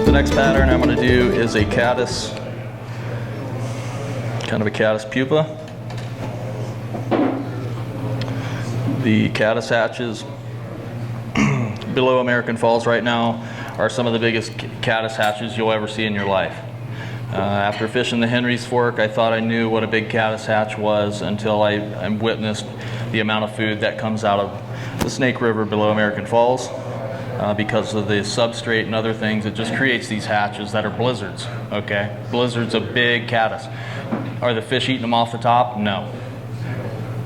The next pattern I'm going to do is a caddis, kind of a caddis pupa. The caddis hatches below American Falls right now are some of the biggest caddis hatches you'll ever see in your life. After fishing the Henry's Fork, I thought I knew what a big caddis hatch was until I witnessed the amount of food that comes out of the Snake River below American Falls. Because of the substrate and other things, it just creates these hatches that are blizzards, okay? Blizzards of big caddis. Are the fish eating them off the top? No.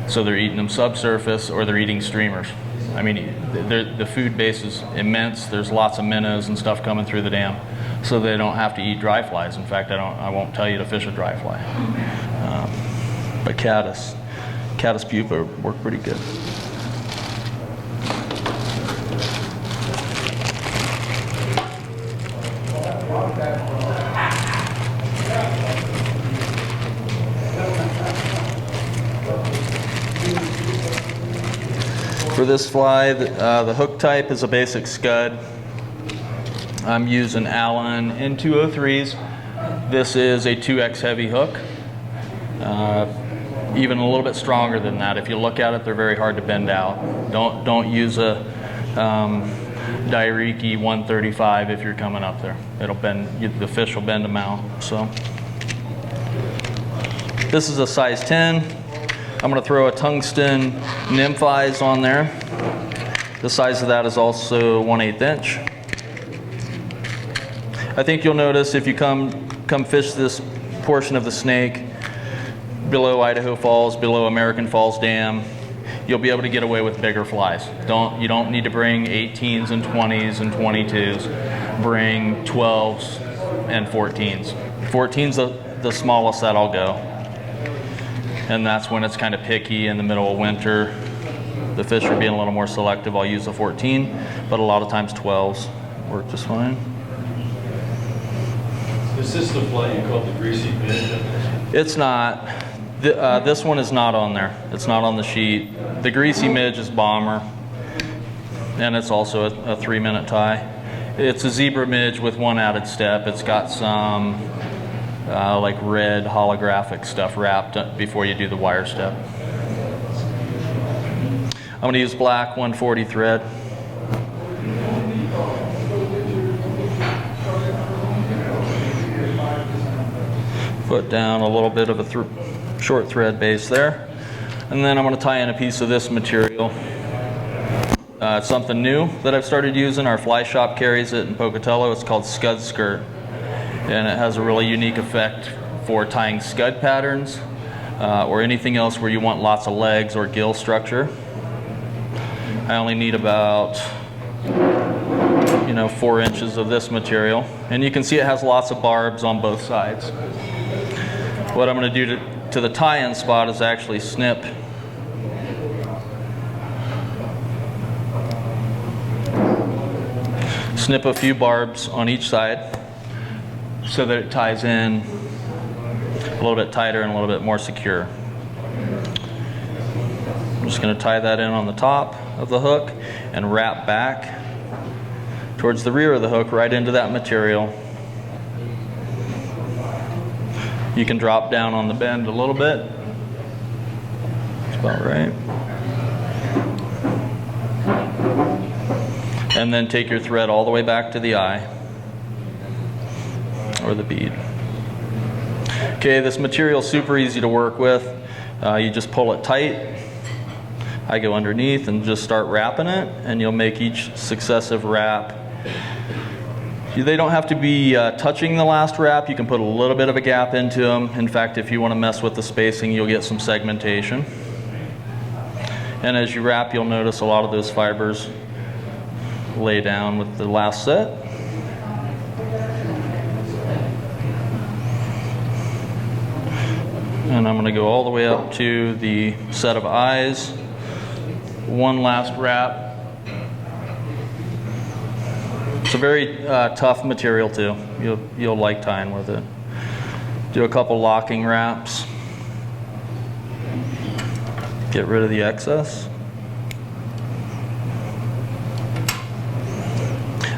So they're eating them subsurface, or they're eating streamers. I mean, the food base is immense. There's lots of minnows and stuff coming through the dam, so they don't have to eat dry flies. In fact, I won't tell you to fish a dry fly. But caddis pupa work pretty good. For this fly, the hook type is a basic scud. I'm using Allen N203s. This is a 2X heavy hook. Even a little bit stronger than that. If you look at it, they're very hard to bend out. Don't use a Dairiki 135 if you're coming up there. It'll bend, the fish will bend them out. So this is a size 10. I'm going to throw a tungsten nymph eyes on there. The size of that is also 1/8 inch. I think you'll notice if you come fish this portion of the Snake below Idaho Falls, below American Falls Dam, you'll be able to get away with bigger flies. You don't need to bring 18s and 20s and 22s. Bring 12s and 14s. 14's the smallest that I'll go. And that's when it's kind of picky in the middle of winter. The fish are being a little more selective. I'll use a 14, but a lot of times 12s work just fine. Is this the fly you call the greasy midge? It's not. This one is not on there. It's not on the sheet. The greasy midge is bomber, and it's also a 3-minute tie. It's a zebra midge with one added step. It's got some like red holographic stuff wrapped up before you do the wire step. I'm going to use black 140 thread. Put down a little bit of a short thread base there. And then I'm going to tie in a piece of this material. It's something new that I've started using. Our fly shop carries it in Pocatello. It's called Scud Skirt. And it has a really unique effect for tying scud patterns or anything else where you want lots of legs or gill structure. I only need about 4 inches of this material, and you can see it has lots of barbs on both sides. What I'm going to do to the tie-in spot is actually snip a few barbs on each side, so that it ties in a little bit tighter and a little bit more secure. I'm just going to tie that in on the top of the hook and wrap back towards the rear of the hook right into that material. You can drop down on the bend a little bit. That's about right. And then take your thread all the way back to the eye. Or the bead. Okay, this material is super easy to work with. You just pull it tight. I go underneath and just start wrapping it, and you'll make each successive wrap. They don't have to be touching the last wrap. You can put a little bit of a gap into them. In fact, if you want to mess with the spacing, you'll get some segmentation. And as you wrap, you'll notice a lot of those fibers lay down with the last set. And I'm going to go all the way up to the set of eyes. One last wrap. It's a very tough material too. You'll like tying with it. Do a couple locking wraps. Get rid of the excess.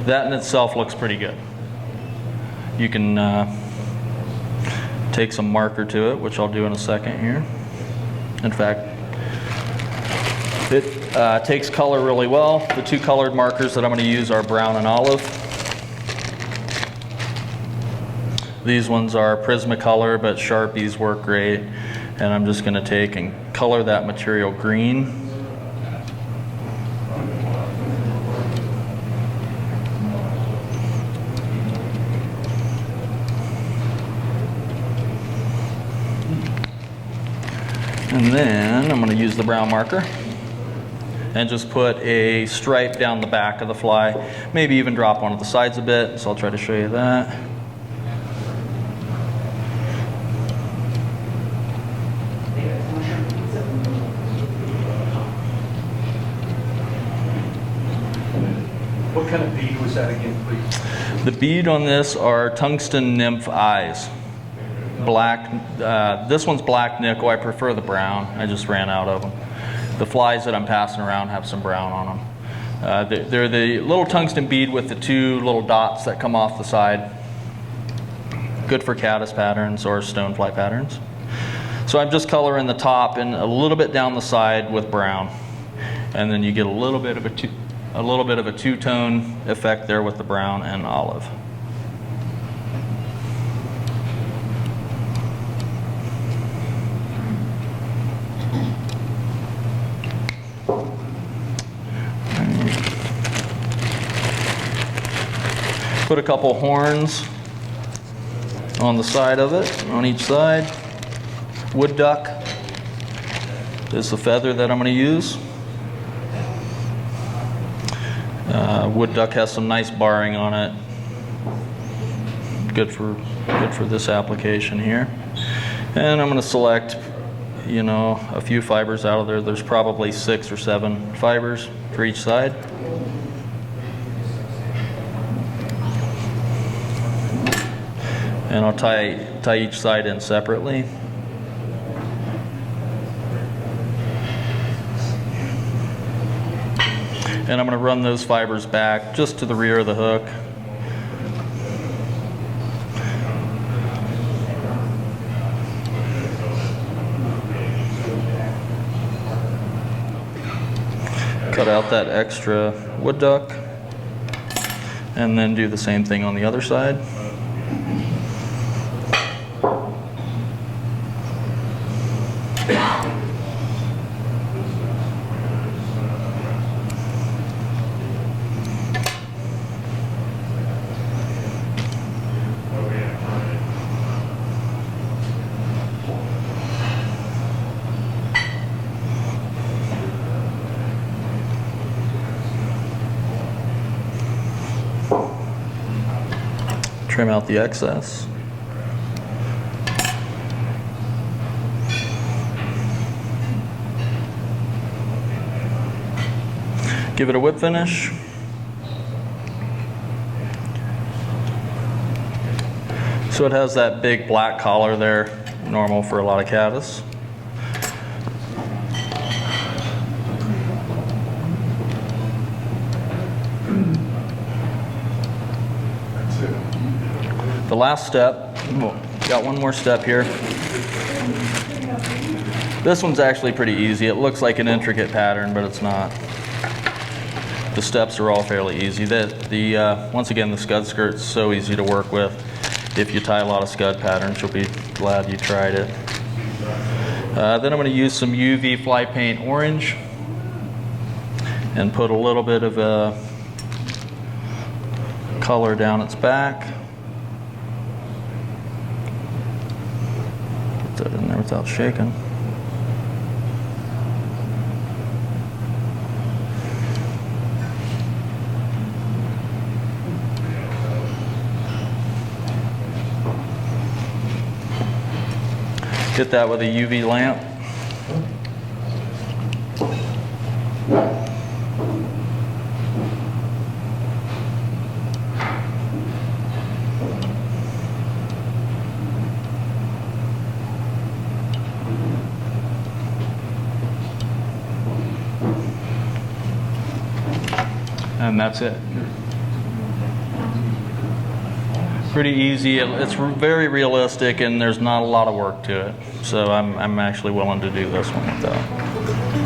That in itself looks pretty good. You can take some marker to it, which I'll do in a second here. In fact, it takes color really well. The two colored markers that I'm going to use are brown and olive. These ones are Prismacolor, but Sharpies work great. And I'm just going to take and color that material green. And then I'm going to use the brown marker and just put a stripe down the back of the fly. Maybe even drop one of the sides a bit, so I'll try to show you that. What kind of bead was that again, please? The bead on this are tungsten nymph eyes. Black, this one's black nickel. I prefer the brown. I just ran out of them. The flies that I'm passing around have some brown on them. They're the little tungsten bead with the two little dots that come off the side. Good for caddis patterns or stonefly patterns. So I'm just coloring the top and a little bit down the side with brown, and then you get a little bit of a two-tone effect there with the brown and olive. Put a couple horns on the side of it, on each side. Wood duck is the feather that I'm going to use. Wood duck has some nice barring on it. Good for this application here. And I'm going to select, you know, a few fibers out of there. There's probably 6 or 7 fibers for each side. And I'll tie each side in separately. And I'm going to run those fibers back just to the rear of the hook. Cut out that extra wood duck, and then do the same thing on the other side. Trim out the excess. Give it a whip finish. So it has that big black collar there, normal for a lot of caddis. The last step, got one more step here. This one's actually pretty easy. It looks like an intricate pattern, but it's not. The steps are all fairly easy. Once again, the scud skirt's so easy to work with. If you tie a lot of scud patterns, you'll be glad you tried it. Then I'm going to use some UV fly paint orange and put a little bit of a color down its back. Put that in there without shaking. Get that with a UV lamp. and that's it. Pretty easy. It's very realistic, and there's not a lot of work to it. So I'm actually willing to do this one with that.